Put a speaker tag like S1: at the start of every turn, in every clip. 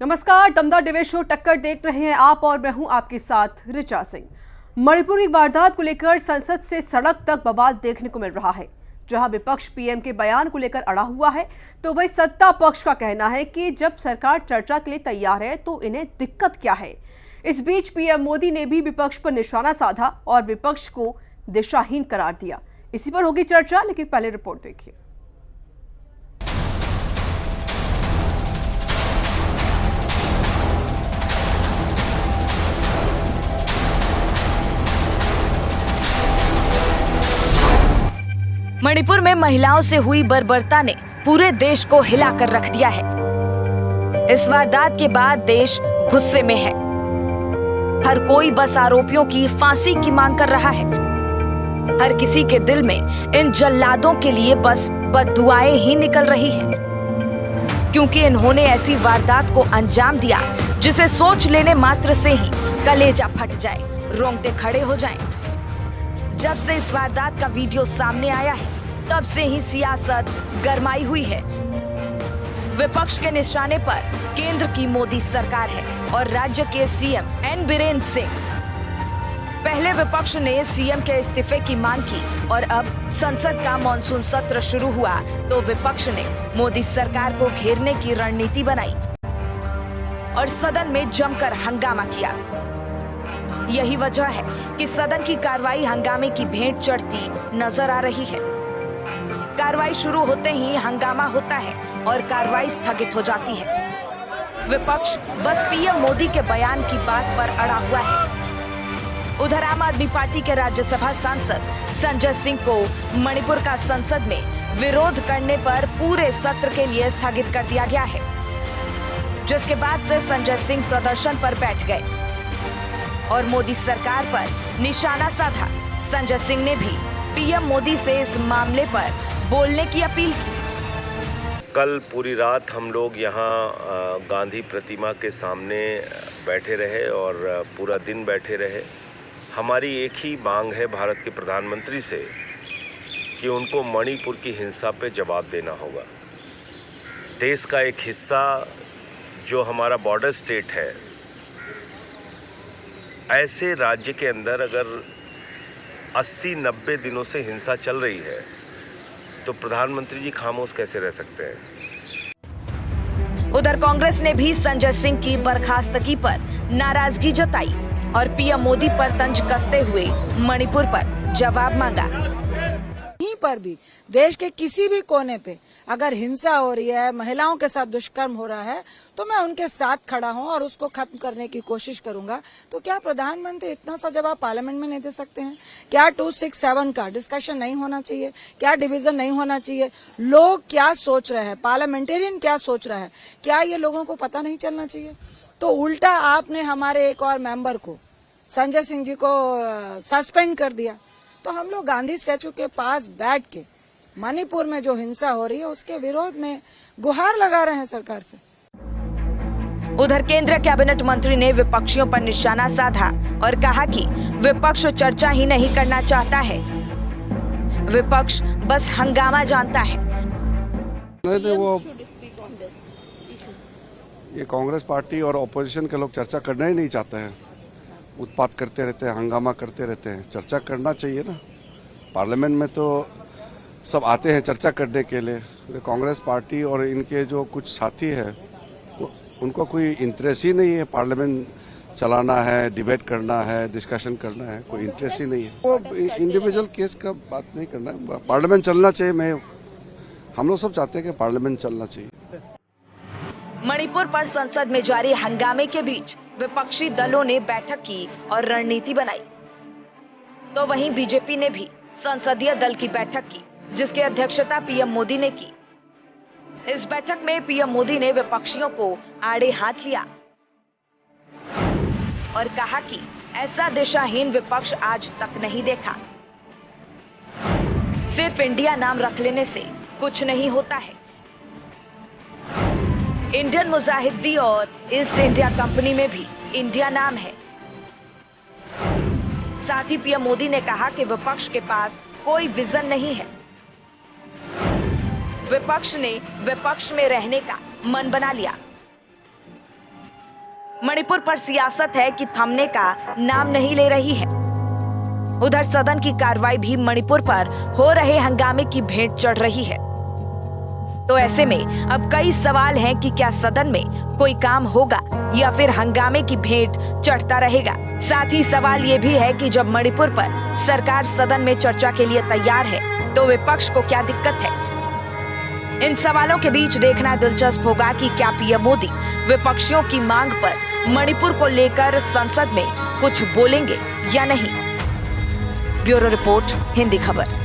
S1: नमस्कार, दमदार debate show टक्कर देख रहे हैं आप और मैं हूं आपके साथ ऋचा सिंह। मणिपुर की वारदात को लेकर संसद से सड़क तक बवाल देखने को मिल रहा है। जहां विपक्ष पीएम के बयान को लेकर अड़ा हुआ है, तो वही सत्ता पक्ष का कहना है कि जब सरकार चर्चा के लिए तैयार है तो इन्हें दिक्कत क्या है। इस बीच पीएम मोदी ने भी विपक्ष पर निशाना साधा और विपक्ष को दिशाहीन करार दिया। इसी पर होगी चर्चा, लेकिन पहले रिपोर्ट देखिए।
S2: मणिपुर में महिलाओं से हुई बर्बरता ने पूरे देश को हिलाकर रख दिया है। इस वारदात के बाद देश गुस्से में है। हर कोई बस आरोपियों की फांसी की मांग कर रहा है। हर किसी के दिल में इन जल्लादों के लिए बस बद्दुआएं ही निकल रही हैं, क्योंकि इन्होंने ऐसी वारदात को अंजाम दिया जिसे सोच लेने मात्र से ही कलेजा फट जाए, रोंगटे खड़े हो जाएं। जब से इस वारदात का वीडियो सामने आया है, तब से ही सियासत गरमाई हुई है। विपक्ष के निशाने पर केंद्र की मोदी सरकार है और राज्य के सीएम एन बीरेन सिंह। पहले विपक्ष ने सीएम के इस्तीफे की मांग की और अब संसद का मॉनसून सत्र शुरू हुआ तो विपक्ष ने मोदी सरकार को घेरने की रणनीति बनाई और सदन में जमकर हंगामा किया। यही वजह है कि सदन की कार्रवाई हंगामे की भेंट चढ़ती नजर आ रही है। कार्रवाई शुरू होते ही हंगामा होता है और कार्रवाई स्थगित हो जाती है। विपक्ष बस पीएम मोदी के बयान की बात पर अड़ा हुआ है। उधर आम आदमी पार्टी के राज्यसभा सांसद संजय सिंह को मणिपुर का संसद में विरोध करने पर पूरे सत्र के लिए स्थगित कर दिया गया है, जिसके बाद से संजय सिंह प्रदर्शन पर बैठ गए और मोदी सरकार पर निशाना साधा। संजय सिंह ने भी पीएम मोदी से इस मामले पर बोलने की अपील की।
S3: कल पूरी रात हम लोग यहाँ गांधी प्रतिमा के सामने बैठे रहे और पूरा दिन बैठे रहे। हमारी एक ही मांग है भारत के प्रधानमंत्री से कि उनको मणिपुर की हिंसा पे जवाब देना होगा। देश का एक हिस्सा जो हमारा बॉर्डर स्टेट है, ऐसे राज्य के अंदर अगर 80-90 दिनों से हिंसा चल रही है तो प्रधानमंत्री जी खामोश कैसे रह सकते हैं।
S2: उधर कांग्रेस ने भी संजय सिंह की बर्खास्तगी पर नाराजगी जताई और पीएम मोदी पर तंज कसते हुए मणिपुर पर जवाब मांगा।
S4: यहीं पर भी देश के किसी भी कोने पे अगर हिंसा हो रही है, महिलाओं के साथ दुष्कर्म हो रहा है, तो मैं उनके साथ खड़ा हूं और उसको खत्म करने की कोशिश करूंगा। तो क्या प्रधानमंत्री इतना सा जवाब पार्लियामेंट में नहीं दे सकते हैं? क्या 267 का डिस्कशन नहीं होना चाहिए? क्या डिवीजन नहीं होना चाहिए? लोग क्या सोच रहे हैं, पार्लियामेंटेरियन क्या सोच रहा है, क्या ये लोगों को पता नहीं चलना चाहिए? तो उल्टा आपने हमारे एक और मेंबर को, संजय सिंह जी को सस्पेंड कर दिया। तो हम लोग गांधी स्टैचू के पास बैठ के मणिपुर में जो हिंसा हो रही है उसके विरोध में गुहार लगा रहे हैं सरकार से।
S2: उधर केंद्रीय कैबिनेट मंत्री ने विपक्षियों पर निशाना साधा और कहा कि विपक्ष चर्चा ही नहीं करना चाहता है, विपक्ष बस हंगामा जानता है।
S5: नहीं, वो ये कांग्रेस पार्टी और ऑपोजिशन के लोग चर्चा करना ही नहीं चाहते हैं। उत्पात करते रहते हैं, हंगामा करते रहते हैं। चर्चा करना चाहिए ना, पार्लियामेंट में तो सब आते हैं चर्चा करने के लिए। कांग्रेस पार्टी और इनके जो कुछ साथी है उनको कोई इंटरेस्ट ही नहीं है पार्लियामेंट चलाना है, डिबेट करना है, डिस्कशन करना है, कोई इंटरेस्ट ही नहीं है। वो इंडिविजुअल केस का बात नहीं करना है, पार्लियामेंट चलना चाहिए। हम लोग सब चाहते हैं कि पार्लियामेंट चलना चाहिए।
S2: मणिपुर पर संसद में जारी हंगामे के बीच विपक्षी दलों ने बैठक की और रणनीति बनाई। तो वहीं बीजेपी ने भी संसदीय दल की बैठक की, जिसकी अध्यक्षता पीएम मोदी ने की। इस बैठक में पीएम मोदी ने विपक्षियों को आड़े हाथ लिया और कहा कि ऐसा दिशाहीन विपक्ष आज तक नहीं देखा। सिर्फ इंडिया नाम रख लेने से कुछ नहीं होता है। इंडियन मुजाहिदी और ईस्ट इंडिया कंपनी में भी इंडिया नाम है। साथ ही पीएम मोदी ने कहा कि विपक्ष के पास कोई विजन नहीं है। विपक्ष ने विपक्ष में रहने का मन बना लिया। मणिपुर पर सियासत है कि थमने का नाम नहीं ले रही है। उधर सदन की कार्रवाई भी मणिपुर पर हो रहे हंगामे की भेंट चढ़ रही है। तो ऐसे में अब कई सवाल हैं कि क्या सदन में कोई काम होगा या फिर हंगामे की भेंट चढ़ता रहेगा। साथ ही सवाल ये भी है कि जब मणिपुर पर सरकार सदन में चर्चा के लिए तैयार है तो विपक्ष को क्या दिक्कत है। इन सवालों के बीच देखना दिलचस्प होगा कि क्या पीएम मोदी विपक्षियों की मांग पर मणिपुर को लेकर संसद में कुछ बोलेंगे या नहीं। ब्यूरो रिपोर्ट, हिंदी खबर।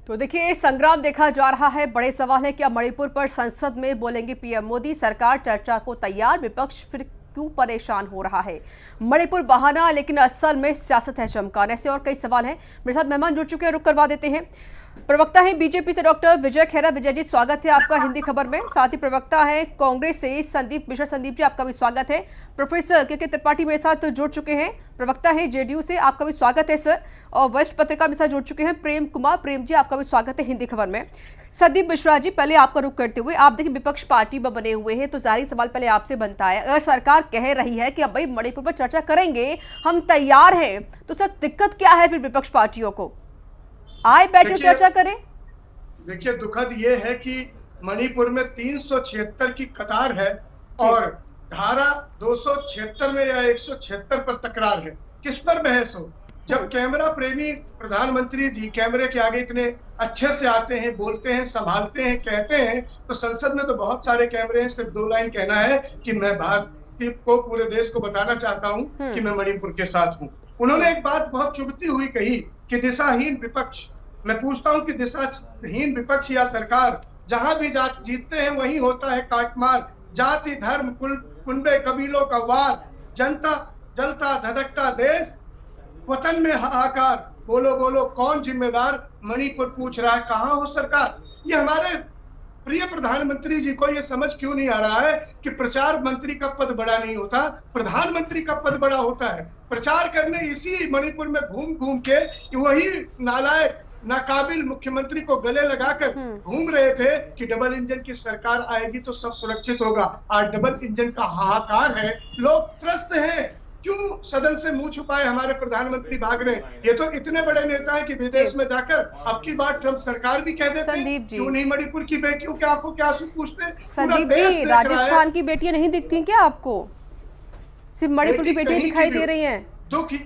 S1: तो देखिए, संग्राम देखा जा रहा है। बड़े सवाल है, क्या मणिपुर पर संसद में बोलेंगे पीएम मोदी? सरकार चर्चा को तैयार, विपक्ष फिर क्यों परेशान हो रहा है? मणिपुर बहाना लेकिन असल में सियासत है चमकाने से। और कई सवाल हैं। मेरे साथ मेहमान जुड़ चुके हैं, रुक करवा देते हैं। प्रवक्ता हैं बीजेपी से डॉक्टर विजय खेरा। विजय जी, स्वागत है आपका हिंदी खबर में। साथ ही प्रवक्ता है कांग्रेस से संदीप मिश्रा। संदीप जी, आपका भी स्वागत है। प्रोफेसर के त्रिपाठी मेरे साथ जुड़ चुके हैं, प्रवक्ता है जेडीयू से, आपका भी स्वागत है सर। और वरिष्ठ पत्रकार मेरे साथ जुड़ चुके हैं प्रेम कुमार। प्रेम जी, आपका भी स्वागत है हिंदी खबर में। संदीप मिश्रा जी, पहले आपका रुख करते हुए, आप देखिए विपक्ष पार्टी में बने हुए हैं, तो जारी सवाल पहले आपसे बनता है, अगर सरकार कह रही है कि अब भाई मणिपुर पर चर्चा करेंगे, हम तैयार हैं, तो सर दिक्कत क्या है फिर विपक्ष पार्टियों को? आए बैठे चर्चा करें।
S6: देखिए, दुखद ये है कि मणिपुर में 376 की कतार है और धारा 276 में या 176 पर तकरार है। किस पर बहस हो? जब कैमरा प्रेमी प्रधानमंत्री जी कैमरे के आगे इतने अच्छे से आते हैं, बोलते हैं, संभालते हैं, कहते हैं, तो संसद में तो बहुत सारे कैमरे हैं। सिर्फ 2 लाइन कहना है कि मैं भारतीय को, पूरे देश को बताना चाहता हूं कि मैं मणिपुर के साथ हूं। उन्होंने एक बात बहुत चुभती हुई कही कि दिशाहीन विपक्ष। मैं पूछता हूं कि दिशाहीन विपक्ष या सरकार, जहां भी जीतते हैं वहीं होता है काटमार, जाति धर्म कुनबे कबीलों का वार, जनता जलता धधकता देश, वतन में हाहाकार, बोलो बोलो कौन जिम्मेदार? मणिपुर पूछ रहा है, कहां हो सरकार? ये हमारे प्रिय प्रधानमंत्री जी को ये समझ क्यों नहीं आ रहा है कि प्रचार मंत्री का पद बड़ा नहीं होता, प्रधानमंत्री का पद बड़ा होता है। प्रचार करने इसी मणिपुर में घूम घूम के वही नालायक नाकाबिल मुख्यमंत्री को गले लगाकर घूम रहे थे कि डबल इंजन की सरकार आएगी तो सब सुरक्षित होगा। आज डबल इंजन का हाहाकार है, लोग त्रस्त हैं। क्यों सदन से मुंह छुपाए हमारे प्रधानमंत्री भाग रहे? ये तो इतने बड़े नेता हैं कि विदेश में जाकर अब की बार ट्रंप सरकार भी कह देते हैं, क्यों नहीं मणिपुर की बेटियों के आंखों के आंसू पूछते?
S1: संदीप जी, राजस्थान की बेटियां नहीं दिखती क्या आपको? सिर्फ मणिपुर की बेटियां दिखाई दे रही हैं।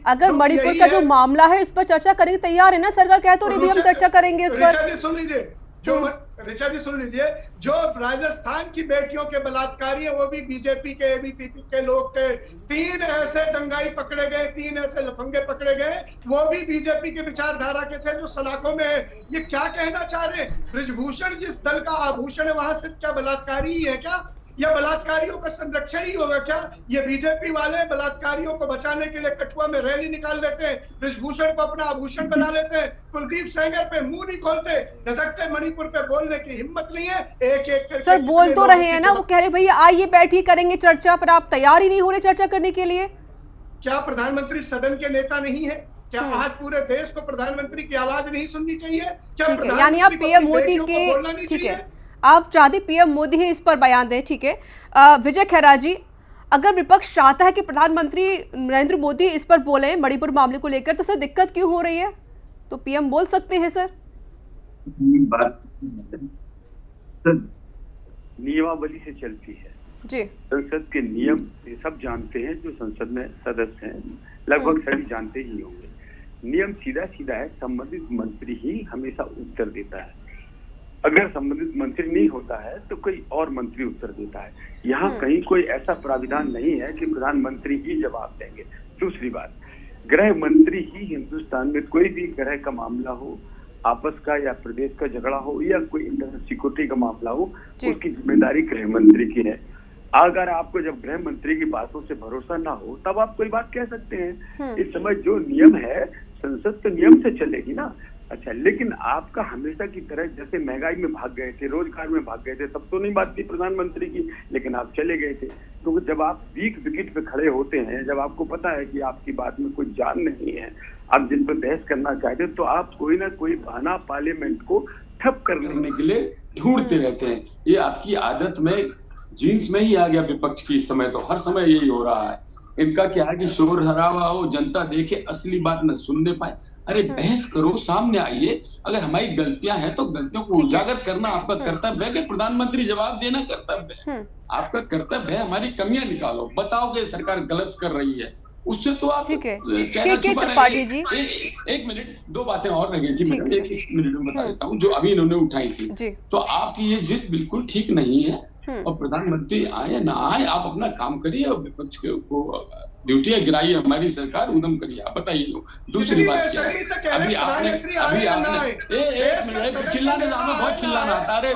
S1: अगर मणिपुर का जो मामला है, इस पर चर्चा करने के तैयार है ना सरकार? कह तो रही भी हम चर्चा करेंगे इस पर।
S6: सुन लीजिए, ऋचा जी सुन लीजिए, जो राजस्थान की बेटियों के बलात्कारी है वो भी बीजेपी के, एबीवीपी के लोग थे। 3 ऐसे दंगाई पकड़े गए, 3 ऐसे लफंगे पकड़े गए, वो भी बीजेपी के विचारधारा के थे जो सलाखों में है। ये क्या कहना चाह रहे हैं? बृजभूषण जिस दल का आभूषण है, वहां सिर्फ क्या बलात्कारी ही है क्या? या बलात्कारियों का संरक्षण ही होगा क्या? ये बीजेपी वाले बलात्कारियों को बचाने के लिए कठुआ में रैली निकाल देते हैं, बृजभूषण को अपना आभूषण बना लेते हैं, कुलदीप सेंगर पे मुंह नहीं खोलते, धधकते मणिपुर पे बोलने की हिम्मत नहीं है। एक एक करके
S1: सर बोल तो रहे हैं ना, वो कह रहे भैया आइए बैठिए करेंगे चर्चा, पर आप तैयार ही नहीं हो रहे चर्चा करने के लिए।
S6: क्या प्रधानमंत्री सदन के नेता नहीं है? क्या आज पूरे देश को प्रधानमंत्री की आवाज नहीं सुननी चाहिए? क्या
S1: यानी आप पीएम मोदी के, ठीक है, आप चाहते पीएम मोदी ही इस पर बयान दें, ठीक है। विजय खेरा जी, अगर विपक्ष चाहता है कि प्रधानमंत्री नरेंद्र मोदी इस पर बोले मणिपुर मामले को लेकर, तो सर दिक्कत क्यों हो रही है? तो पीएम बोल सकते हैं सर।
S7: बात नियमावली से चलती है
S1: जी।
S7: संसद के नियम सब जानते हैं, जो संसद में सदस्य हैं लगभग सभी जानते ही होंगे। नियम सीधा सीधा है, संबंधित मंत्री ही हमेशा उत्तर देता है। अगर संबंधित मंत्री नहीं होता है तो कोई और मंत्री उत्तर देता है। यहाँ कहीं कोई ऐसा प्राविधान नहीं है कि प्रधानमंत्री ही जवाब देंगे। दूसरी बात, गृह मंत्री ही हिंदुस्तान में कोई भी गृह का मामला हो, आपस का या प्रदेश का झगड़ा हो या कोई इंटरनल सिक्योरिटी का मामला हो, उसकी जिम्मेदारी गृह मंत्री की है। अगर आपको जब गृह मंत्री की बातों से भरोसा ना हो तब आप कोई बात कह सकते हैं। इस समय जो नियम है, संसद तो नियम से चलेगी ना। अच्छा, लेकिन आपका हमेशा की तरह जैसे महंगाई में भाग गए थे, रोजगार में भाग गए थे, तब तो नहीं बात थी प्रधानमंत्री की, लेकिन आप चले गए थे। तो जब आप वीक विकेट पे खड़े होते हैं, जब आपको पता है कि आपकी बात में कोई जान नहीं है, आप जिन पर बहस करना चाहते हैं, तो आप कोई ना कोई बहाना पार्लियामेंट को ठप करने के लिए
S8: ढूंढते रहते हैं। ये आपकी आदत में, जीन्स में ही आ गया विपक्ष की। इस समय तो हर समय यही हो रहा है। इनका क्या है कि शोर हरावा हो, जनता देखे, असली बात न सुनने पाए। अरे बहस करो, सामने आइए। अगर हमारी गलतियां हैं तो गलतियों को उजागर करना आपका कर्तव्य है कि प्रधानमंत्री जवाब देना कर्तव्य है। आपका कर्तव्य है हमारी कमियां निकालो, बताओ कि सरकार गलत कर रही है। उससे तो आप चेहरा छुपा
S1: त्रिपाठी जी,
S8: एक मिनट, दो बातें और रह गई थी मैडम, एक मिनट में बता देता हूँ जो अभी इन्होंने उठाई थी। तो आपकी ये जिद बिल्कुल ठीक नहीं है। और प्रधानमंत्री आए ना आए, आप अपना काम करिए और विपक्ष को ड्यूटियां गिराइए, हमारी सरकार उदम करिए। आप बताइए। दूसरी बात क्या है, अभी आपने एक मिनट चिल्लाने से हमें बहुत चिल्लाना आता है।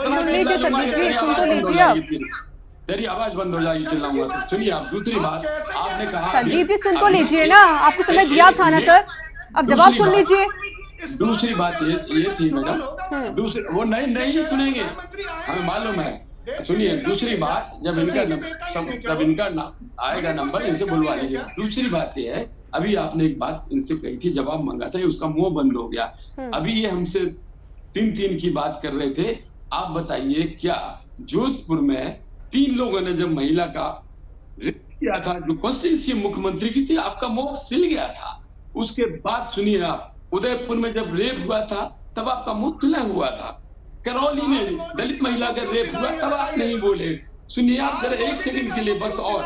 S8: तेरी आवाज बंद हो जाएगी चिल्लाऊंगा तो। सुनिए आप, दूसरी बात आपने कहा,
S1: संदीप जी सुन तो लीजिए ना, आपको समय दिया था ना सर, अब जवाब सुन लीजिए।
S8: दूसरी बात ये थी मैडम, दूसरी वो नहीं सुनेंगे, हमें मालूम है। सुनिए, दूसरी बात, जब इनका आएगा नंबर, इनसे बुलवा लीजिए। दूसरी बात ये है, अभी आपने एक बात इनसे कही थी, जवाब मांगा था, उसका मुंह बंद हो गया। अभी ये हमसे 3 की बात कर रहे थे। आप बताइए, क्या जोधपुर में 3 लोगों ने जब महिला का रेप किया था, जो कॉन्स्टिट्यूंसी मुख्यमंत्री की थी, आपका मुंह सिल गया था। उसके बाद सुनिए आप, उदयपुर में जब रेप हुआ था तब आपका मुंह खुला हुआ था। करौली में दलित महिला का रेप हुआ तब आप नहीं बोले। सुनिए आप जरा एक सेकंड के लिए बस। और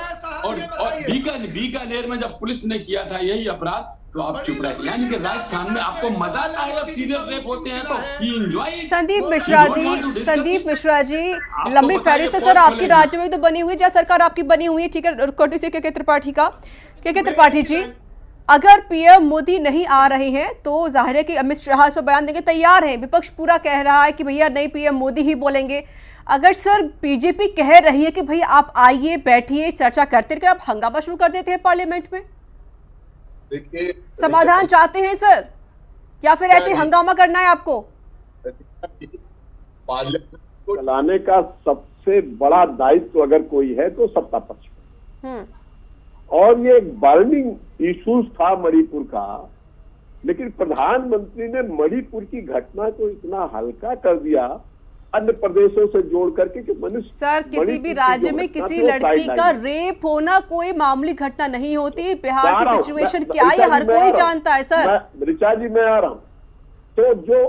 S8: बीकानेर में जब पुलिस ने किया था यही अपराध, तो आप चुप रहे। यानी कि राजस्थान में आपको मजा आता है जब सीरियल रेप होते हैं तो ये एंजॉय।
S1: संदीप मिश्रा जी, लंबी फहरिस्त सर आपकी राज्य में तो बनी हुई, जहाँ सरकार आपकी बनी हुई है, ठीक है, कोर्टेसी के त्रिपाठी का। त्रिपाठी जी, अगर पीएम मोदी नहीं आ रहे हैं तो जाहिर है कि अमित शाह इस पर बयान देंगे, तैयार हैं। विपक्ष पूरा कह रहा है कि भैया नहीं, पीएम मोदी ही बोलेंगे। अगर सर बीजेपी कह रही है कि भैया आप आइए, बैठिए, चर्चा करते रहिए, आप हंगामा शुरू कर देते हैं पार्लियामेंट में।
S9: देखिए,
S1: समाधान चाहते हैं सर, या फिर ऐसे हंगामा करना है आपको?
S9: पार्लियामेंट को चलाने का सबसे बड़ा दायित्व अगर कोई है तो सत्ता पक्ष। और ये एक बर्निंग इश्यूज था मणिपुर का, लेकिन प्रधानमंत्री ने मणिपुर की घटना को इतना हल्का कर दिया अन्य प्रदेशों से जोड़ करके कि मनुष्य।
S1: सर, किसी भी राज्य में किसी लड़की का रेप होना कोई मामूली घटना नहीं होती। बिहार की सिचुएशन क्या है हर कोई जानता है सर।
S9: ऋचा जी, मैं आ रहा हूँ। तो जो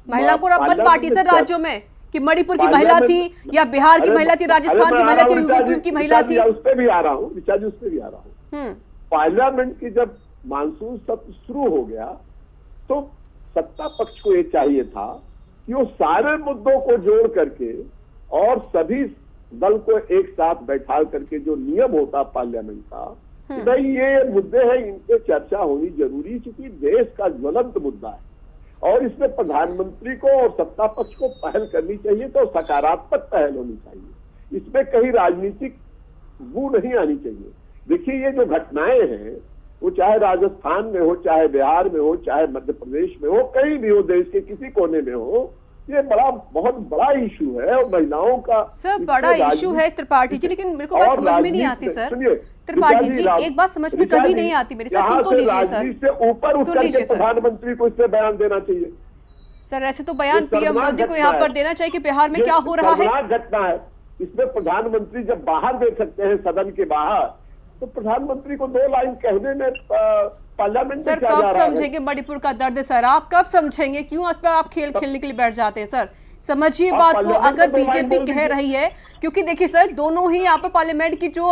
S1: महिला को अपन पार्टी सर राज्यों में कि मणिपुर की महिला थी या बिहार की महिला थी, राजस्थान की महिला थी, यूपी की महिला थी,
S9: उस पर भी आ रहा हूँ ऋचा जी, उस पर भी आ रहा हूँ। पार्लियामेंट की जब मानसून सत्र शुरू हो गया तो सत्ता पक्ष को ये चाहिए था कि वो सारे मुद्दों को जोड़ करके और सभी दल को एक साथ बैठा करके, जो नियम होता पार्लियामेंट का, नहीं ये मुद्दे हैं, इन पे चर्चा होनी जरूरी, क्योंकि देश का ज्वलंत मुद्दा है और इसमें प्रधानमंत्री को और सत्ता पक्ष को पहल करनी चाहिए, तो सकारात्मक पहल होनी चाहिए। इसमें कहीं राजनीतिक बू नहीं आनी चाहिए। देखिए, ये जो घटनाएं हैं, वो चाहे राजस्थान में हो, चाहे बिहार में हो, चाहे मध्य प्रदेश में हो, कहीं भी हो, देश के किसी कोने में हो, ये बहुत बड़ा इशू है और महिलाओं का
S1: सर बड़ा इशू है त्रिपाठी जी। लेकिन मेरे को बात समझ में नहीं आती सर। त्रिपाठी जी, एक बात समझ में कभी नहीं आती मेरी, सर सुन तो लीजिए सर,
S9: से ऊपर उठ करके प्रधानमंत्री को इस पे बयान देना चाहिए।
S1: सर ऐसे तो बयान पीएम मोदी को यहाँ पर देना चाहिए कि बिहार में क्या हो रहा है।
S9: घटना है, इसमें प्रधानमंत्री जब बाहर दे सकते हैं सदन के बाहर, तो प्रधानमंत्री को 2 लाइन कहने में पार्लियामेंट
S1: सर कब समझेंगे मणिपुर का दर्द सर? आप कब समझेंगे? क्यों उस पर आप खेल खेलने के लिए बैठ जाते हैं सर? समझिए बात को। अगर बीजेपी कह रही है, क्योंकि देखिए सर, दोनों ही यहाँ पे पार्लियामेंट की जो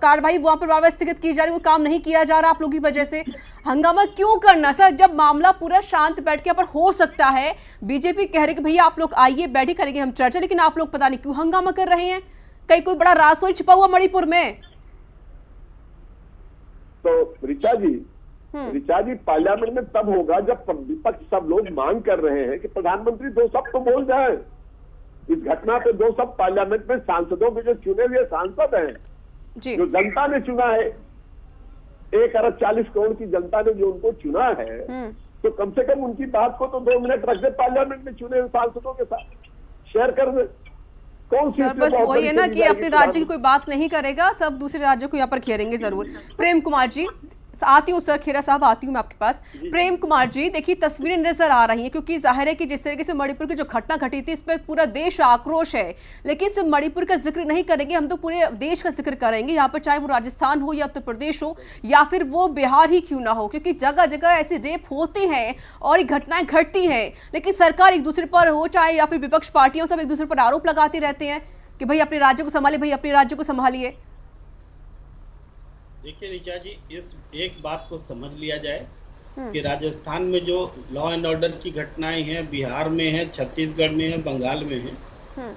S1: कार्रवाई वहां पर बार-बार स्थगित की जा रही है, वो काम नहीं किया जा रहा आप लोगों की वजह से। हंगामा क्यों करना सर, जब मामला पूरा शांत बैठ के पर हो सकता है? बीजेपी कह रही कि भैया आप लोग आइए, बैठे, करेंगे हम चर्चा, लेकिन आप लोग पता नहीं क्यों हंगामा कर रहे हैं। कहीं कोई बड़ा राज तो छिपा हुआ मणिपुर में?
S9: तो ऋचा जी, पार्लियामेंट में तब होगा जब विपक्ष सब लोग मांग कर रहे हैं कि प्रधानमंत्री 2 शब्द तो बोल जाए इस घटना पे। 2 शब्द पार्लियामेंट में सांसदों के जो चुने हुए सांसद हैं, जो जनता ने चुना है, 1 अरब 40 करोड़ की जनता ने जो उनको चुना है, तो कम से कम उनकी बात को तो 2 मिनट रख दे, पार्लियामेंट में चुने हुए सांसदों के साथ शेयर कर दे। कौन सी
S1: सर बस वही है ना कि अपने राज्य की कोई बात नहीं करेगा, सब दूसरे राज्यों को यहाँ पर घेरेंगे जरूर। प्रेम कुमार जी, आती हूँ सर, खेरा साहब आती हूँ मैं आपके पास। प्रेम कुमार जी, देखिए तस्वीरें नजर आ रही हैं, क्योंकि जाहिर है कि जिस तरीके से मणिपुर की जो घटना घटी थी इस पर पूरा देश आक्रोश है, लेकिन सिर्फ मणिपुर का जिक्र नहीं करेंगे, हम तो पूरे देश का जिक्र करेंगे यहाँ पर, चाहे वो राजस्थान हो या उत्तर प्रदेश हो या फिर वो बिहार ही क्यों ना हो, क्योंकि जगह जगह ऐसे रेप होते हैं और ये घटनाएं घटती हैं, लेकिन सरकार एक दूसरे पर हो चाहे या फिर विपक्ष पार्टियों सब एक दूसरे पर आरोप लगाते रहते हैं कि भाई अपने राज्य को संभालिए, भाई अपने राज्य को संभालिए।
S10: देखिए ऋचा जी, इस एक बात को समझ लिया जाए कि राजस्थान में जो लॉ एंड ऑर्डर की घटनाएं हैं, बिहार में है, छत्तीसगढ़ में है, बंगाल में है,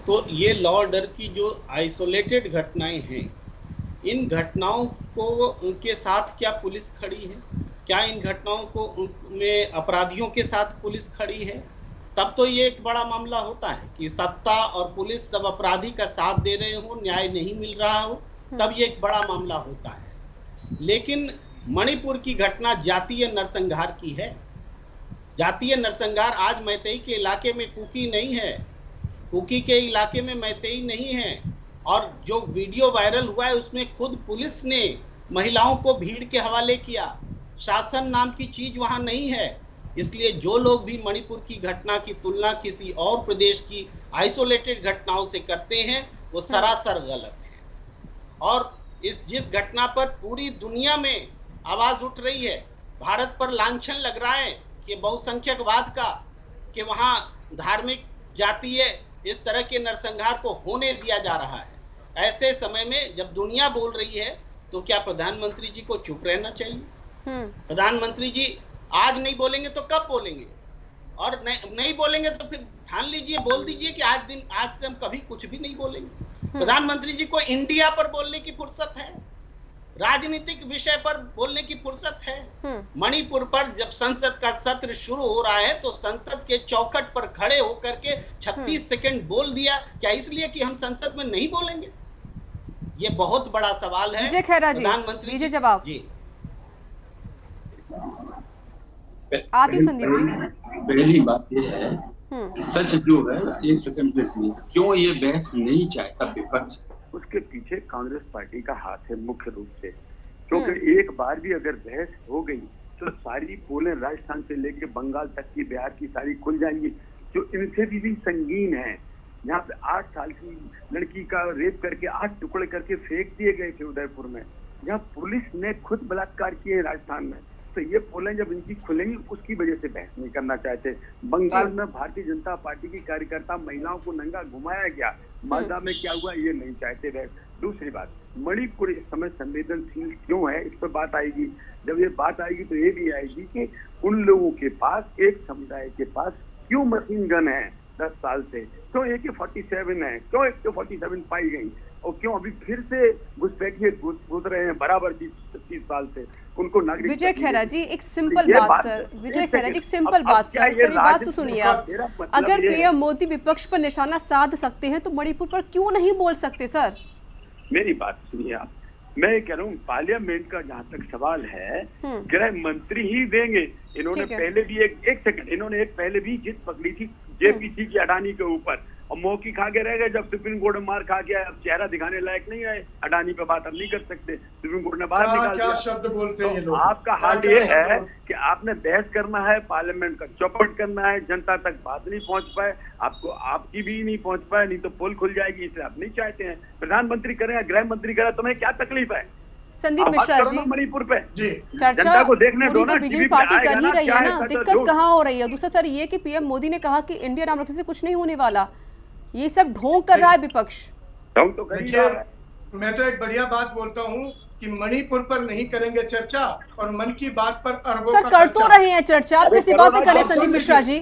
S10: तो ये लॉ ऑर्डर की जो आइसोलेटेड घटनाएं हैं, इन घटनाओं को उनके साथ क्या पुलिस खड़ी है, क्या इन घटनाओं को में अपराधियों के साथ पुलिस खड़ी है, तब तो ये एक बड़ा मामला होता है कि सत्ता और पुलिस सब अपराधी का साथ दे रहे हो, न्याय नहीं मिल रहा हो, तब ये एक बड़ा मामला होता है। लेकिन मणिपुर की घटना जातीय नरसंहार की है। जातीय नरसंहार आज मैतेई के इलाके में कुकी नहीं है, कुकी के इलाके में मैतेई नहीं है, और जो वीडियो वायरल हुआ है उसमें खुद पुलिस ने महिलाओं को भीड़ के हवाले किया। शासन नाम की चीज वहां नहीं है। इसलिए जो लोग भी मणिपुर की घटना की तुलना किसी और प्रदेश की आइसोलेटेड घटनाओं से करते हैं वो सरासर गलत है। और जिस घटना पर पूरी दुनिया में आवाज उठ रही है, भारत पर लांछन लग रहा है कि बहुसंख्यकवाद का, कि वहां धार्मिक जातीय इस तरह के नरसंहार को होने दिया जा रहा है, ऐसे समय में जब दुनिया बोल रही है तो क्या प्रधानमंत्री जी को चुप रहना चाहिए? प्रधानमंत्री जी आज नहीं बोलेंगे तो कब बोलेंगे? और नहीं बोलेंगे तो फिर ठान लीजिए, बोल दीजिए कि आज से हम कभी कुछ भी नहीं बोलेंगे। प्रधानमंत्री जी को इंडिया पर बोलने की फुर्सत है, राजनीतिक विषय पर बोलने की फुर्सत है। मणिपुर पर जब संसद का सत्र शुरू हो रहा है तो संसद के चौखट पर खड़े होकर के 36 सेकंड बोल दिया, क्या इसलिए कि हम संसद में नहीं बोलेंगे? ये बहुत बड़ा सवाल है।
S1: विजय खैरा जी,
S10: प्रधानमंत्री जी
S1: जवाब
S10: जी।
S1: आती संदीप जी।
S8: पहली बात यह है कि सच जो है, एक सेकंड प्लीज, क्यों ये बहस नहीं चाहता विपक्ष?
S7: उसके पीछे कांग्रेस पार्टी का हाथ है मुख्य रूप से, क्योंकि एक बार भी अगर बहस हो गई तो सारी पोलें राजस्थान से लेके बंगाल तक की, बिहार की सारी खुल जाएंगी, जो इनसे भी संगीन है। यहाँ पे 8 साल की लड़की का रेप करके 8 टुकड़े करके फेंक दिए गए थे उदयपुर में, जहाँ पुलिस ने खुद बलात्कार किए राजस्थान में। तो ये पोलें जब इनकी खुलेंगी उसकी वजह से बहस नहीं करना चाहते। बंगाल में भारतीय जनता पार्टी की कार्यकर्ता महिलाओं को नंगा घुमाया गया, मालदा में क्या हुआ ये नहीं चाहते बहस। दूसरी बात, मणिपुर इस समय संवेदनशील क्यों है, इस पर बात आएगी। जब ये बात आएगी तो ये भी आएगी कि उन लोगों के पास, एक समुदाय के पास क्यों मशीन गन है 10 साल से, क्यों AK-47 है, क्यों AK-47 पाई गई, और क्यों अभी फिर से घुसपैठिए घुस रहे हैं बराबर 30 साल से उनको नागरिक।
S1: विजय खैरा जी, एक सिंपल बात सर, विजय खैरा जी, एक सिंपल बात सर, मेरी बात तो सुनिए आप। अगर पीएम मोदी विपक्ष पर निशाना साध सकते हैं तो मणिपुर पर क्यों नहीं बोल सकते सर?
S7: मेरी बात सुनिए आप, मैं कह रहा हूँ पार्लियामेंट का जहाँ तक सवाल है गृह मंत्री ही देंगे। इन्होंने पहले भी एक सेकंड, इन्होंने पहले भी जिद पकड़ी थी JPC की अडानी के ऊपर, और मौकी खा के रह गए। जब सुप्रीम कोर्ट में मार खा गया, अब चेहरा दिखाने लायक नहीं है, अडानी पे बात अब नहीं कर सकते, सुप्रीम कोर्ट ने बाहर निकाल दिया।
S6: शब्द बोलते हैं ये लोग।
S7: आपका हाल ये है कि आपने बहस करना है, पार्लियामेंट का चौपट करना है, जनता तक बात नहीं पहुंच पाए, आपको आपकी भी नहीं पहुंच पाए, नहीं तो पोल खुल जाएगी, इसलिए आप नहीं चाहते हैं। प्रधानमंत्री करें, गृह मंत्री करें, तुम्हें क्या तकलीफ है?
S1: संदीप मिश्रा जी,
S7: मणिपुर पे
S1: चर्चा
S7: को देखने
S1: पूरी तो बीजेपी पार्टी कर ही रही है ना, दिक्कत कहाँ हो रही है? दूसरा सर ये कि पीएम मोदी ने कहा कि इंडिया नाम रखने से कुछ नहीं होने वाला, ये सब ढोंग कर रहा है विपक्ष।
S7: ढोंग तो कर ही रहा है।
S6: मैं तो एक बढ़िया बात बोलता हूँ कि मणिपुर पर नहीं करेंगे चर्चा और मन की बात पर अरबों
S1: सर कर तो रहे हैं चर्चा, आप कैसी बातें करें संदीप मिश्रा जी?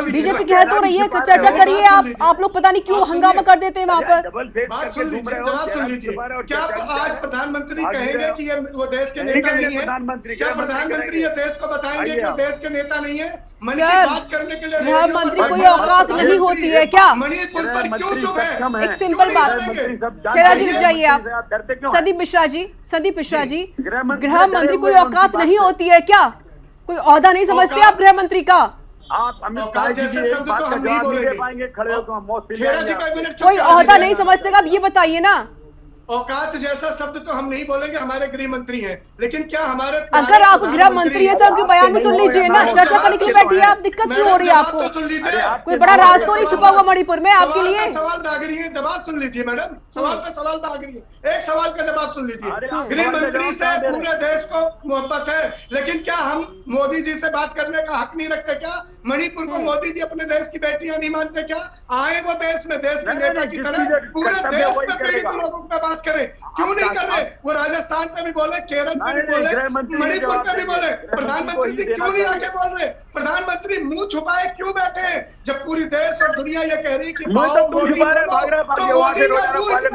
S1: बीजेपी कह तो रही है चर्चा करिए, आप लोग पता नहीं क्यों हंगामा कर देते हैं वहाँ पर।
S6: बात सुन लीजिए, जवाब सुन लीजिए। क्या आज प्रधानमंत्री कहेंगे कि ये वो देश के नेता नहीं है? क्या प्रधानमंत्री ये देश को बताएंगे कि वो देश के नेता नहीं है?
S1: सर, गृह मंत्री कोई औकात नहीं होती है क्या?
S6: मणिपुर पर क्यों चुप है?
S1: एक सिंपल बात, खेरा जी रुक जाइए आप। संदीप मिश्रा जी, गृह मंत्री कोई औकात नहीं होती है क्या? कोई ओहदा नहीं समझते आप गृह मंत्री का?
S7: आप जैसे शब्द तो हम नहीं बोलेंगे, खड़े होकर
S1: कोई ओहदा नहीं समझते आप, ये बताइए ना।
S6: औकात जैसा शब्द तो हम नहीं बोलेंगे, हमारे गृह मंत्री हैं, लेकिन क्या हमारे
S1: अगर आप गृह मंत्री है सर, उनके बयान में सुन लीजिए ना, चर्चा करने के लिए बैठी है आप, दिक्कत क्यों हो रही है आपको?
S6: सुन लीजिए,
S1: कोई बड़ा राज तो नहीं छुपा हुआ मणिपुर में आपके लिए?
S6: सवाल दाग रही है, जवाब सुन लीजिए मैडम, सवाल पे सवाल दाग रही है, एक सवाल का जवाब सुन लीजिए। गृह मंत्री से पूरे देश को मोहब्बत है, लेकिन क्या हम मोदी जी से बात करने का हक नहीं रखते क्या? मणिपुर को मोदी जी अपने देश की बेटियां नहीं मानते क्या? आए वो देश में देश के नेता की तरह पूरे देश में पीड़ित लोगों पे बात करें, क्यों नहीं कर रहे? वो राजस्थान पे भी बोले, केरल पे भी बोले, मणिपुर पे भी बोले, प्रधानमंत्री जी क्यों नहीं आके बोल रहे? प्रधानमंत्री मुंह छुपाए क्यों बैठे हैं जब पूरी देश और दुनिया ये कह रही कि मोदी का मुंह इतना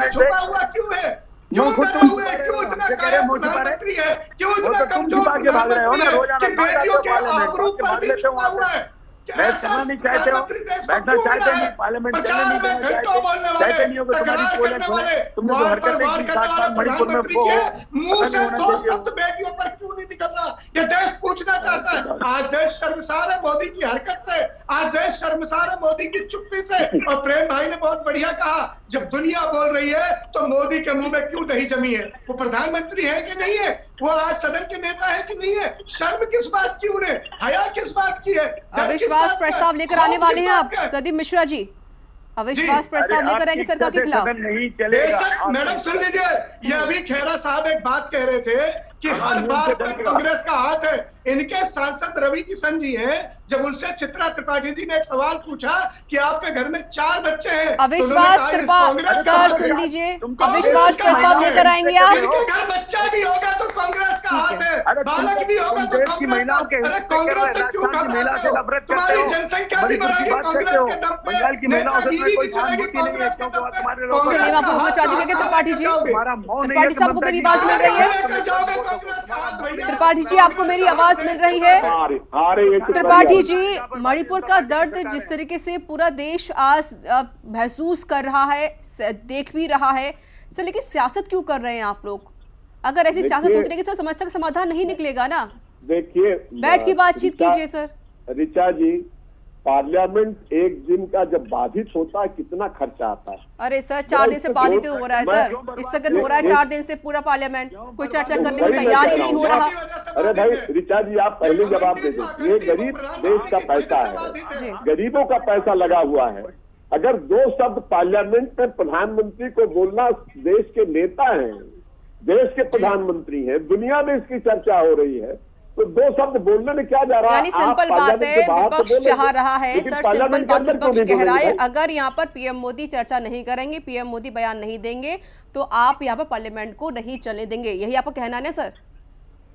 S6: छुपा हुआ क्यों है? क्यों डरे हुए? क्यों इतना कायर प्रधानमंत्री है? क्यों इतना कमजोर प्रधानमंत्री है कि बेटियों के आबरू पर भी छुपा हुआ है?
S7: बैठना नहीं चाहते हो, बैठना चाहते नहीं, पार्लियामेंट चलने नहीं देना चाहते नहीं हो, तुम्हारी पोलें खोले, तुमने जो हरकतें की 7 साल मणिपुर में वो
S6: मुंह से दो शब्द बेटियों पर क्यों नहीं निकल रहा? ये देश पूछना चाहता है। आज देश शर्मसार है मोदी की हरकत से, आज देश शर्मसार है मोदी की चुप्पी से। और प्रेम भाई ने बहुत बढ़िया कहा, जब दुनिया बोल रही है तो मोदी के मुंह में क्यों दही जमी है? वो प्रधानमंत्री है कि नहीं है? वो आज सदन के नेता है कि नहीं है? शर्म किस बात की उन्हें? हया किस बात की है?
S1: अविश्वास प्रस्ताव लेकर आने वाले हैं आप संदीप मिश्रा जी, अविश्वास प्रस्ताव लेकर आएंगे सरकार के खिलाफ?
S6: बेशक मैडम सुन लीजिए, ये अभी खेरा साहब एक बात कह रहे थे कि हर बात में कांग्रेस का हाथ है। इनके सांसद रवि किशन जी हैं, जब उनसे चित्रा त्रिपाठी जी ने एक सवाल पूछा कि आपके घर में 4 बच्चे हैं,
S1: अविश्वास सुन लीजिए, अविश्वास प्रस्ताव लेकर आएंगे आप?
S6: इनके घर बच्चा भी होगा तो कांग्रेस का हाथ है, बालक भी होगा तो कांग्रेस का। अरे कांग्रेस से क्यों घबराते हो? तुम्हारी जनसंख्या भी बढ़ेगी कांग्रेस के दम पे, नेतागिरी भी चलेगी कांग्रेस के दम पे।
S1: त्रिपाठी जी, त्रिपाठी साहब को मेरी आवाज मिल रही है? त्रिपाठी जी आपको मेरी आवाज मिल रही है? त्रिपाठी जी, मणिपुर का दर्द जिस तरीके से पूरा देश आज महसूस कर रहा है, देख भी रहा है सर, लेकिन सियासत क्यों कर रहे हैं आप लोग? अगर ऐसी सियासत होती रहेगी सर, समस्या का समाधान नहीं निकलेगा ना।
S9: देखिए,
S1: बैठ के बातचीत कीजिए सर।
S9: ऋचा जी, पार्लियामेंट एक दिन का जब बाधित होता है कितना खर्चा आता है?
S1: अरे सर 4 दिन से बाधित हो रहा है सर, स्थगित हो रहा है 4 दिन से पूरा पार्लियामेंट, कोई चर्चा करने की तैयारी नहीं हो रहा।
S9: अरे भाई ऋचा जी, आप पहले जवाब दे दो। ये गरीब देश का पैसा है, गरीबों का पैसा लगा हुआ है। अगर 2 शब्द पार्लियामेंट में प्रधानमंत्री को बोलना, देश के नेता हैं, देश के प्रधानमंत्री हैं, दुनिया में इसकी चर्चा हो रही है, तो 2 शब्द बोलने में क्या जा रहा है?
S1: यानी सिंपल बात है, विपक्ष चाह रहा है सर, सिंपल बात विपक्ष कह रहा है, अगर यहाँ पर पीएम मोदी चर्चा नहीं करेंगे, पीएम मोदी बयान नहीं देंगे, तो आप यहाँ पर पार्लियामेंट को नहीं चलने देंगे, यही आपका कहना है सर?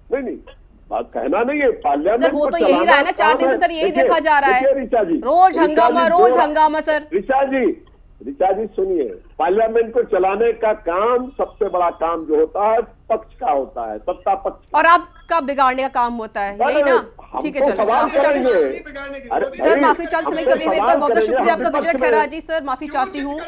S9: नहीं, बात कहना नहीं है, पार्लियामेंट
S1: सर हो तो यही रहा है ना 4 दिन से सर, यही देखा जा रहा है, रोज हंगामा सर।
S9: ऋचा जी सुनिए, पार्लियामेंट को चलाने का काम, सबसे बड़ा काम जो होता है पक्ष का होता है, सत्ता पक्ष,
S1: और आपका बिगाड़ने का काम होता है, यही ना? ठीक है, चलो सर, माफी चाहती समय कभी मेरे पास बहुत शुक्रिया आपका विजय खैरा जी, सर माफी चाहती हूँ।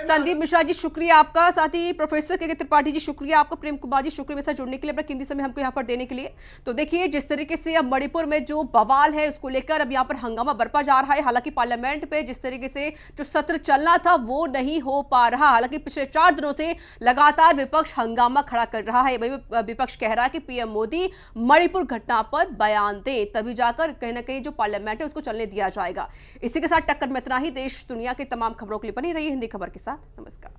S1: संदीप मिश्रा जी शुक्रिया आपका, साथ ही प्रोफेसर के त्रिपाठी जी शुक्रिया आपका, प्रेम कुमार जी शुक्रिया मेरे साथ जुड़ने के लिए, अपना कीमती समय हमको यहाँ पर देने के लिए। तो देखिए जिस तरीके से अब मणिपुर में जो बवाल है उसको लेकर अब यहाँ पर हंगामा बरपा जा रहा है। हालांकि पार्लियामेंट पे जिस तरीके से जो सत्र चलना था वो नहीं हो पा रहा, हालांकि पिछले 4 दिनों से लगातार विपक्ष हंगामा खड़ा कर रहा है। वही विपक्ष कह रहा है कि पीएम मोदी मणिपुर घटना पर बयान दे, तभी जाकर कहीं ना कहीं जो पार्लियामेंट है उसको चलने दिया जाएगा। इसी के साथ टक्कर में इतना ही। देश दुनिया की तमाम खबरों के लिए बनी रही हिंदी खबर के साथ। नमस्कार।